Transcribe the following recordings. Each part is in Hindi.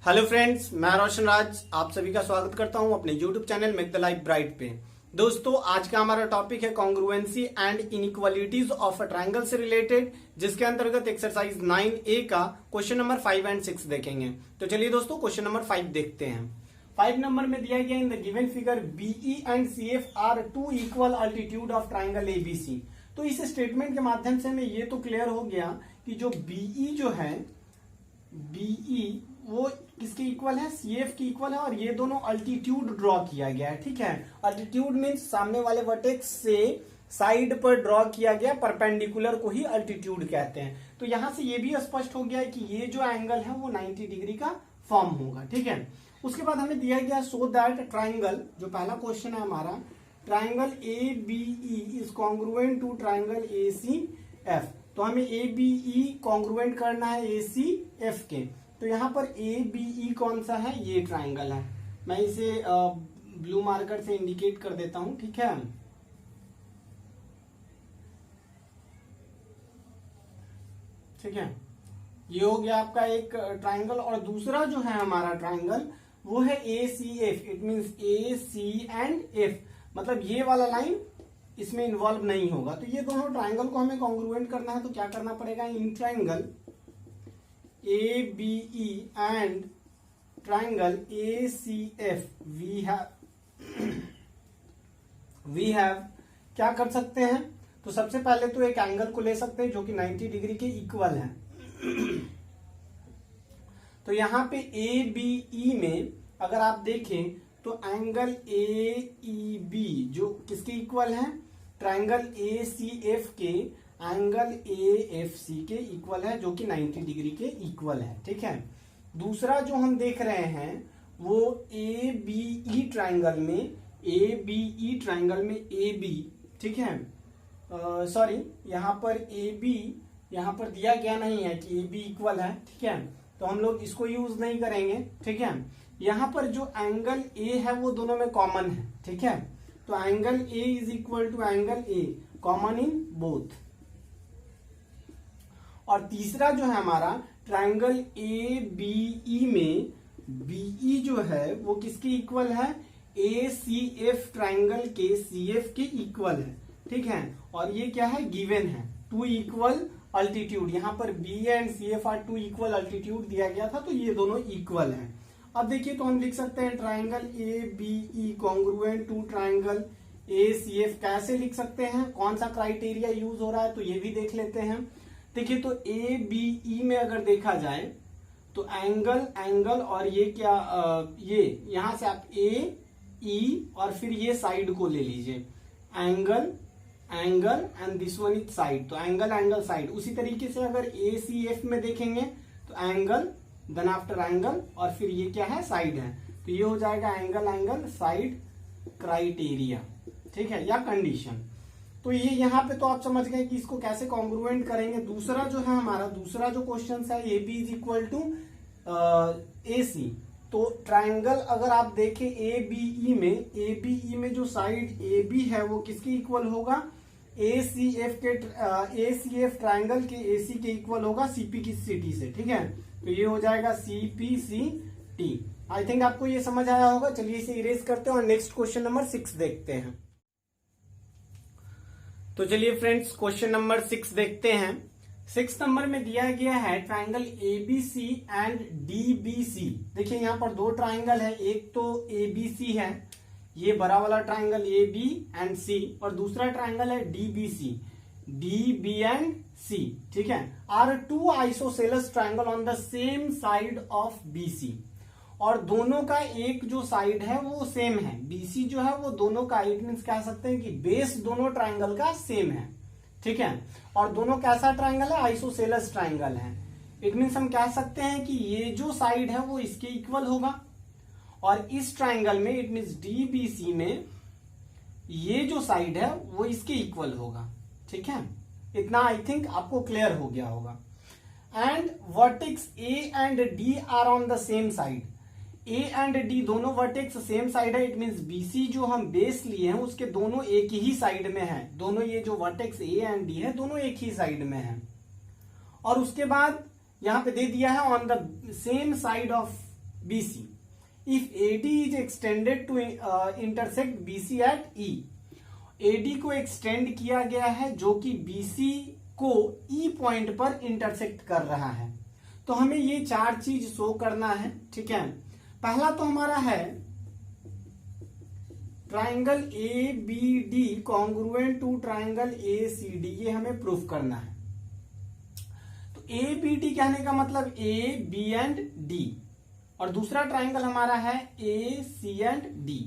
हेलो फ्रेंड्स, मैं रोशन राज आप सभी का स्वागत करता हूं अपने YouTube channel make the life bright पे। दोस्तों, आज का हमारा टॉपिक है congruency and inequalities of a triangle से रिलेटेड, जिसके अंतर्गत एक्सरसाइज 9A का क्वेश्चन नंबर 5 एंड 6 देखेंगे। तो चलिए दोस्तों, क्वेश्चन नंबर 5 देखते हैं। 5 नंबर में दिया गया in the given figure BE and CF are two equal altitude of triangle ABC। तो इस स्टेटमेंट के माध्यम से हमें ये तो क्लियर हो गया कि जो BE जो है BE वो किसके इक्वल है, CF के इक्वल है, और ये दोनों अल्टीट्यूड ड्रॉ किया गया है। ठीक है, अल्टीट्यूड मीन्स सामने वाले वर्टेक्स से साइड पर ड्रॉ किया गया परपेंडिकुलर को ही अल्टीट्यूड कहते हैं। तो यहां से ये भी स्पष्ट हो गया है कि ये जो एंगल है वो 90 डिग्री का फॉर्म होगा। ठीक है, उसके बाद हमें दिया गया सो दैट ट्राइंगल, जो पहला क्वेश्चन है हमारा, triangle ABE is congruent to triangle ACF। तो हमें ABE कॉन्ग्रुएंट करना है ACF के। तो यहां पर ABE कौन सा है, ये ट्राइंगल है। मैं इसे ब्लू मार्कर से इंडिकेट कर देता हूं। ठीक है, ठीक है, ये हो गया आपका एक ट्राइंगल। और दूसरा जो है हमारा ट्राइंगल वो है ACF। It means AC and F, मतलब ये वाला लाइन इसमें इन्वॉल्व नहीं होगा। तो ये दोनों ट्राइंगल को हमें कॉन्ग्रुएंट करना है। तो क्या करना पड़ेगा, इन triangle ABE and triangle ACF we have क्या कर सकते हैं। तो सबसे पहले तो एक एंगल को ले सकते हैं जो कि 90 डिग्री के इक्वल है। तो यहां पे ABE में अगर आप देखें तो एंगल AEB जो किसके इक्वल है, ट्राइंगल ACF के एंगल AFC के इक्वल है, जो कि 90 डिग्री के इक्वल है। ठीक है, दूसरा जो हम देख रहे हैं वो ABE ट्राइंगल में AB, ठीक है, सॉरी यहां पर AB यहां पर दिया गया नहीं है कि AB इक्वल है। ठीक है, तो हम लोग इसको यूज नहीं करेंगे। ठीक है, यहां पर जो एंगल A है वो दोनों में कॉमन है। ठीक है, तो angle A is equal to angle A common in both. और तीसरा जो है हमारा ट्राइंगल ABE में BE जो है वो किसके इक्वल है, ACF ट्राइंगल के CF के इक्वल है। ठीक है, और ये क्या है, गिवन है, टू इक्वल अल्टीट्यूड। यहां पर BE and CF are two equal altitude दिया गया था, तो ये दोनों इक्वल हैं। अब देखिए, तो हम लिख सकते हैं triangle ABE congruent to triangle ACF। कैसे लिख सकते हैं, कौन सा क्राइटेरिया यूज हो रहा है, तो ये भी देख लेते हैं। देखिए, तो ABE में अगर देखा जाए तो एंगल और ये क्या, ये यहां से आप AE और फिर ये साइड को ले लीजिए, angle and this one is side. तो एंगल साइड। उसी तरीके से अगर ACF में देखेंगे तो एंगल देन आफ्टर एंगल और फिर ये क्या है, साइड है। तो ये हो जाएगा एंगल साइड क्राइटेरिया। ठीक है, या कंडीशन। तो ये यहाँ पे तो आप समझ गए कि इसको कैसे कॉन्ग्रुएंट करेंगे। दूसरा जो है हमारा, दूसरा जो क्वेश्चन है AB is equal to AC। तो ट्राइंगल अगर आप देखें ABE में जो साइड AB है वो किसके इक्वल होगा, ACF ट्राइंगल के AC के इक्वल होगा CP की CT से। ठीक है, तो ये हो जाएगा CPCT। आई थिंक आपको ये समझ आया होगा। चलिए इसे इरेज करते हैं और नेक्स्ट क्वेश्चन नंबर 6 देखते हैं। तो चलिए फ्रेंड्स, क्वेश्चन नंबर 6 देखते हैं। 6 नंबर में दिया गया है ट्राइंगल ABC एंड DBC। देखिए, यहां पर दो ट्राइंगल है, एक तो ABC है, ये बड़ा वाला ट्राइंगल AB एंड C, और दूसरा ट्राइंगल है DB एंड C। ठीक है, are two isosceles triangle on the same side of BC। और दोनों का एक जो साइड है वो सेम है, BC जो है वो दोनों का, इट मींस कह सकते हैं कि बेस दोनों ट्राइंगल का सेम है। ठीक है, और दोनों कैसा ट्राइंगल है, आइसोसेलेस ट्राइंगल है। इट मींस हम कह सकते हैं कि ये जो साइड है वो इसके इक्वल होगा, और इस ट्राइंगल में इट मींस DBC में ये जो साइड है वो इसके इक्वल होगा। ठीक है, इतना आई थिंक आपको क्लियर हो गया होगा। And vertex A and D are on the same side. A and D दोनों वर्टेक्स सेम साइड है। इट मींस BC जो हम बेस लिए हैं उसके दोनों एक ही साइड में है। दोनों ये जो वर्टेक्स A एंड D है दोनों एक ही साइड में है। और उसके बाद यहां पे दे दिया है on the same side of BC. If AD is extended to intersect BC at E. AD को एक्सटेंड किया गया है जो कि BC को E पॉइंट पर इंटरसेक्ट कर रहा है। तो हमें ये चार चीज शो करना है, ठीक है। पहला तो हमारा है triangle ABD congruent to triangle ACD, ये हमें प्रूफ करना है। तो ABD कहने का मतलब A, B एंड D, और दूसरा ट्राइंगल हमारा है AC एंड D।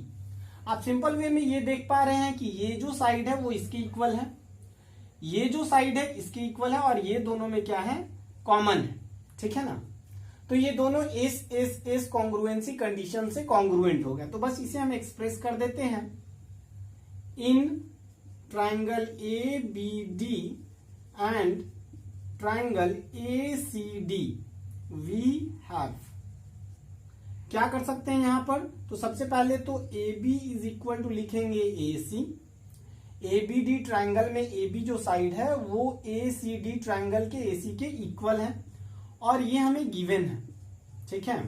आप सिंपल वे में ये देख पा रहे हैं कि ये जो साइड है वो इसके इक्वल है, ये जो साइड है इसके इक्वल है, और ये दोनों में क्या है, कॉमन है, ठीक है ना। तो ये दोनों एस कॉन्ग्रुएंसी कंडीशन से कॉन्ग्रुएंट हो गया। तो बस इसे हम एक्सप्रेस कर देते हैं। In triangle ABD and triangle ACD we have, क्या कर सकते हैं यहां पर, तो सबसे पहले तो AB इज इक्वल टू लिखेंगे AC। ABD ट्राइंगल में AB जो साइड है वो ACD ट्राइंगल के AC के इक्वल है, और ये हमें गिवन है, ठीक है।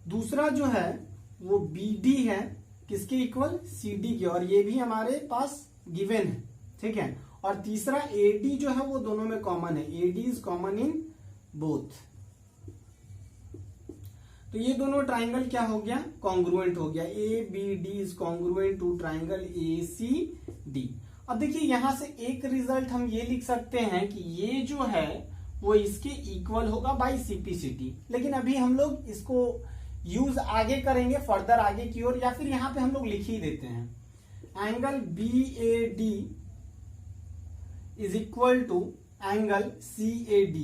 दूसरा जो है वो BD है, किसके इक्वल, CD के, और ये भी हमारे पास गिवन है, ठीक है। और तीसरा AD जो है वो दोनों में कॉमन है, AD is common in both. तो ये दोनों ट्राइंगल क्या हो गया, कॉन्ग्रुएंट हो गया। ABD is congruent to triangle ACD। अब देखिए यहां से एक रिजल्ट हम ये लिख सकते हैं कि ये जो है वो इसके इक्वल होगा बाय सिंप्लिसिटी, लेकिन अभी हम लोग इसको यूज आगे करेंगे फर्दर आगे की ओर, या फिर यहां पे हम लोग लिख ही देते हैं angle BAD is equal to angle CAD,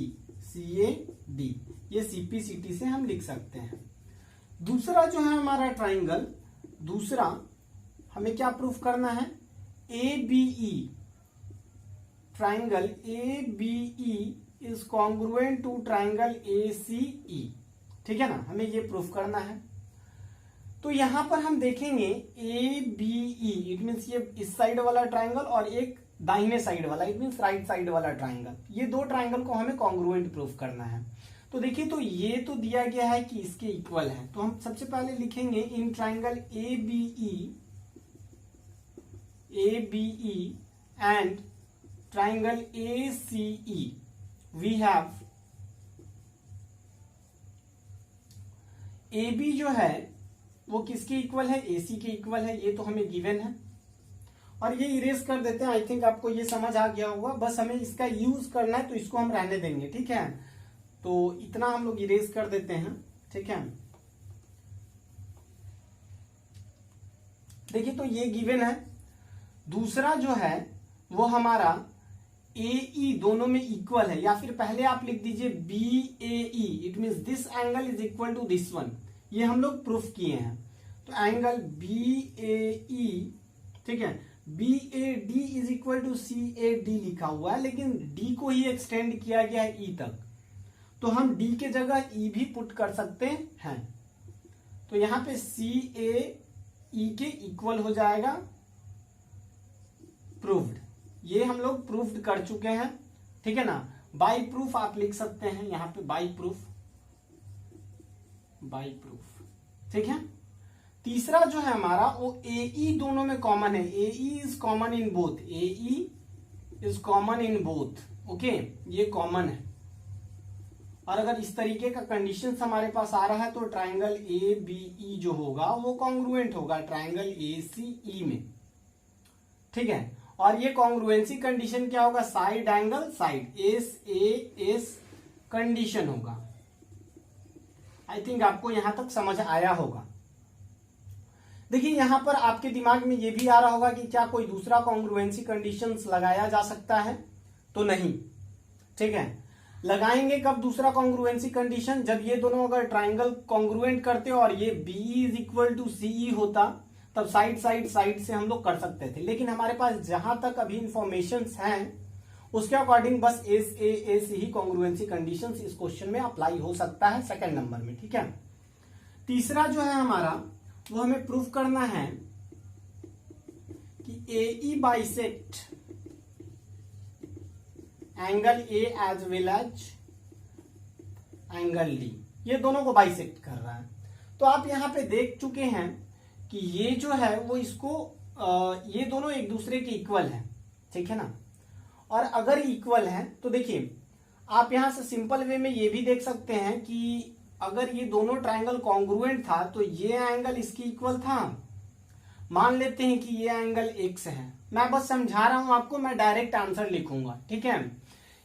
ये सिंप्लिसिटी से हम लिख सकते हैं। दूसरा जो है हमारा ट्राइंगल, दूसरा हमें क्या प्रूफ करना है, ABE, triangle ABE is congruent to triangle ACE, ठीक है ना, हमें ये प्रूफ करना है। तो यहां पर हम देखेंगे ABE, इट मीन्स ये इस साइड वाला ट्राइंगल और एक दाहिने साइड वाला, इट मीन्स राइट साइड वाला ट्राइंगल, ये दो ट्राइंगल को हमें कॉन्ग्रुएंट प्रूफ करना है। तो देखिए, तो ये तो दिया गया है कि इसके इक्वल है, तो हम सबसे पहले लिखेंगे in triangle ABE and triangle ACE we have, AB जो है वो किसके इक्वल है, AC के इक्वल है, ये तो हमें गिवन है। और ये इरेज कर देते हैं, आई थिंक आपको ये समझ आ गया होगा, बस हमें इसका यूज करना है तो इसको हम रहने देंगे, ठीक है। तो इतना हम लोग इरेज कर देते हैं, ठीक है। देखिए, तो ये गिवन है। दूसरा जो है वो हमारा AE दोनों में इक्वल है, या फिर पहले आप लिख दीजिए BAE, it means this angle is equal to this one, ये हम लोग प्रूफ किए हैं। तो एंगल BAE, ठीक है, BAD is equal to CAD लिखा हुआ है, लेकिन D को ही एक्सटेंड किया गया है E तक, तो हम D के जगह E भी पुट कर सकते हैं। तो यहां पे CAE के इक्वल हो जाएगा, प्रूव्ड, ये हम लोग प्रूव्ड कर चुके हैं, ठीक है ना। बाय प्रूफ आप लिख सकते हैं यहां पे, बाय प्रूफ, ठीक है। तीसरा जो है हमारा वो AE दोनों में कॉमन है, AE is common in both, AE is common in both, okay, ये कॉमन है। और अगर इस तरीके का कंडीशन हमारे पास आ रहा है तो ट्राइंगल ABE जो होगा वो कॉन्ग्रुएंट होगा ट्राइंगल ACE में, ठीक है। और ये कॉन्ग्रुएंसी कंडीशन क्या होगा, side angle side, SAS condition होगा। आई थिंक आपको यहां तक समझ आया होगा। देखिए, यहां पर आपके दिमाग में ये भी आ रहा होगा कि क्या कोई दूसरा कॉन्ग्रुएंसी कंडीशंस लगाया जा सकता है, तो नहीं, ठीक है। लगाएंगे कब दूसरा कॉन्ग्रुएंसी कंडीशन, जब ये दोनों अगर ट्राइंगल कॉन्ग्रुएंट करते और ये BE is equal to CE होता, तब साइड से हम लोग कर सकते थे। लेकिन हमारे पास जहां तक अभी इंफॉर्मेशन हैं उसके अकॉर्डिंग बस SAS ही कॉन्ग्रुएंसी कंडीशंस इस क्वेश्चन में अप्लाई हो सकता है सेकंड नंबर में, ठीक है। तीसरा जो है हमारा वो हमें प्रूफ करना है कि AE bisect angle A as well as angle D, ये दोनों को बाइसेक्ट कर रहा है। तो आप यहाँ पे देख चुके हैं कि ये जो है वो इसको ये दोनों एक दूसरे के इक्वल है, ठीक है ना। और अगर इक्वल है तो देखिए आप यहां से सिंपल वे में ये भी देख सकते हैं कि अगर ये दोनों ट्रायंगल कॉन्ग्रुएंट था तो ये एंगल इसकी इक्वल था। मान लेते हैं कि ये एंगल x है, मैं बस समझा रहा हूं आपको, मैं डायरेक्ट आंसर लिखूंगा, ठीक है।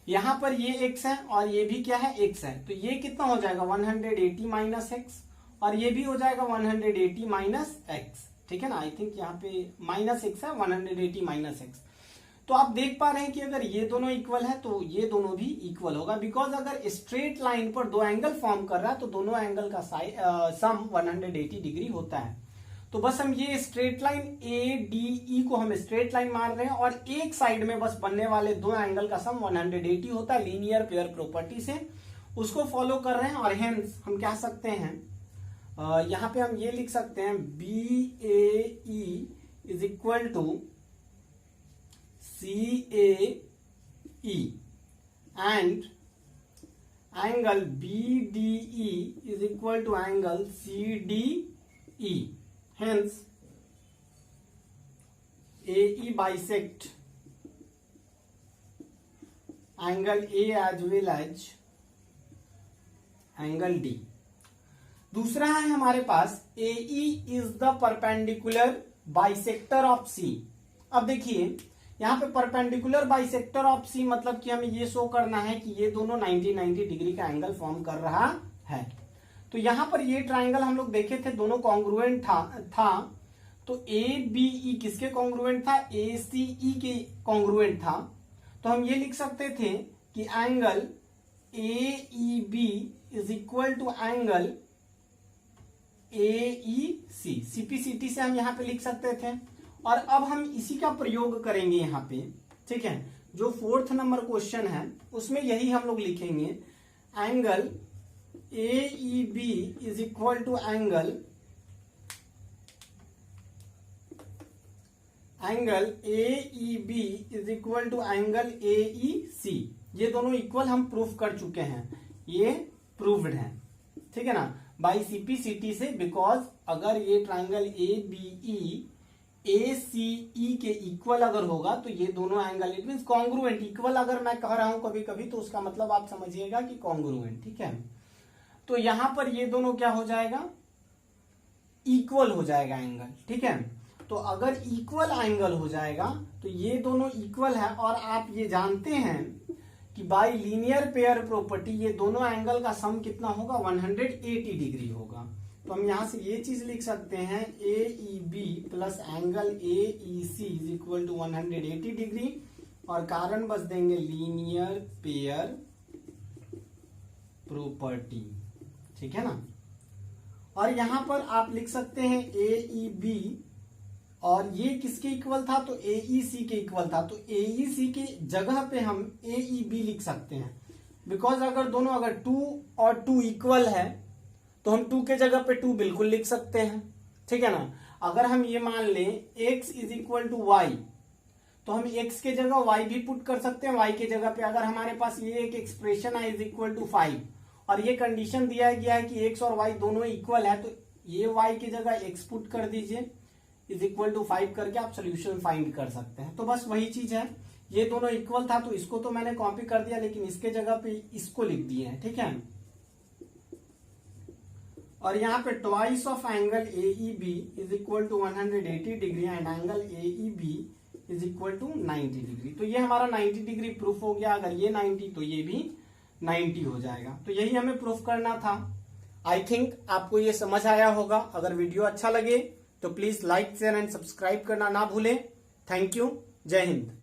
यहां पर ये x है और ये भी क्या है, x है, तो ये कितना हो जाएगा 180 माइनस एक्स, और ये भी हो जाएगा 180 माइनस एक्स, ठीक है ना। आई थिंक यहाँ पे माइनस एक्स है, 180 माइनस एक्स। तो आप देख पा रहे हैं कि अगर ये दोनों इक्वल है तो ये दोनों भी इक्वल होगा, बिकॉज अगर स्ट्रेट लाइन पर दो एंगल फॉर्म कर रहा है तो दोनों एंगल का सम 180 डिग्री होता है। तो बस हम ये स्ट्रेट लाइन ADE को हम स्ट्रेट लाइन मान रहे हैं और एक साइड में बस बनने वाले दो एंगल का सम 180 होता है लीनियर पेयर प्रॉपर्टी से, उसको फॉलो कर रहे हैं। और हेंस हम कह सकते हैं यहां पे हम ये लिख सकते हैं BAE is equal to CAE and angle BDE is equal to angle CDE. Hence, AE bisect angle A as well as angle D. दूसरा है हमारे पास AE is the perpendicular bisector of C. अब देखिए यहाँ पे परपेंडिकुलर बाइसेक्टर ऑफ सी मतलब कि हमें ये शो करना है कि ये दोनों 90 डिग्री का एंगल फॉर्म कर रहा है। तो यहाँ पर ये ट्राइंगल हम लोग देखे थे दोनों कॉन्ग्रुएंट था। तो ABE किसके कॉन्ग्रुएंट था, ACE के कॉन्ग्रुएंट था। तो हम ये लिख सकते थे कि angle AEB is equal to angle AEC, CPCT से हम यहाँ पे लिख सकते थे। और अब हम इसी का प्रयोग करेंगे यहाँ पे, ठीक है। जो 4th नंबर क्वेश्चन है उसमें यही हम लोग लिखेंगे, angle AEB is equal to angle AEB is equal to angle AEC। ये दोनों इक्वल हम प्रूफ कर चुके हैं, ये प्रूव्ड है, ठीक है ना, बाई CPCT से। बिकॉज अगर ये ट्राइंगल ABE ACE के इक्वल अगर होगा तो ये दोनों angle it means congruent, equal अगर मैं कह रहा हूं कभी कभी तो उसका मतलब आप समझिएगा कि कॉन्ग्रुएंट, ठीक है। तो यहां पर ये दोनों क्या हो जाएगा, इक्वल हो जाएगा एंगल, ठीक है। तो अगर इक्वल एंगल हो जाएगा तो ये दोनों इक्वल है। और आप ये जानते हैं कि बाय लीनियर पेयर प्रॉपर्टी ये दोनों एंगल का सम कितना होगा, 180 डिग्री होगा। तो हम यहां से ये चीज लिख सकते हैं AEB plus angle AEC is equal to 180 degree, और कारण बस देंगे लीनियर पेयर प्रॉपर्टी, ठीक है ना। और यहां पर आप लिख सकते हैं AEB, और ये किसके इक्वल था, तो AEC के इक्वल था। तो AEC के जगह पे हम AEB लिख सकते हैं, बिकॉज अगर दोनों अगर 2 और 2 इक्वल है तो हम 2 के जगह पे 2 बिल्कुल लिख सकते हैं, ठीक है ना। अगर हम ये मान लें x is equal to y, तो हम x के जगह y भी पुट कर सकते हैं। y के जगह पे अगर हमारे पास ये एक एक्सप्रेशन है इज इक्वल टू 5, और ये कंडीशन दिया गया है कि x और y दोनों इक्वल है, तो ये y के जगह x पुट कर दीजिए इज इक्वल टू 5 करके आप सोल्यूशन फाइंड कर सकते हैं। तो बस वही चीज है, ये दोनों इक्वल था तो इसको तो मैंने कॉपी कर दिया, लेकिन इसके जगह पे इसको लिख दिए हैं, ठीक है। और यहाँ पे twice of angle AEB is equal to 180 degree and angle AEB is equal to 90 degree. तो ये हमारा 90 डिग्री प्रूफ हो गया। अगर ये 90 तो ये भी 90 हो जाएगा। तो यही हमें प्रूफ करना था। आई थिंक आपको ये समझ आया होगा। अगर वीडियो अच्छा लगे तो please like share and subscribe करना ना भूलें। थैंक यू, जय हिंद।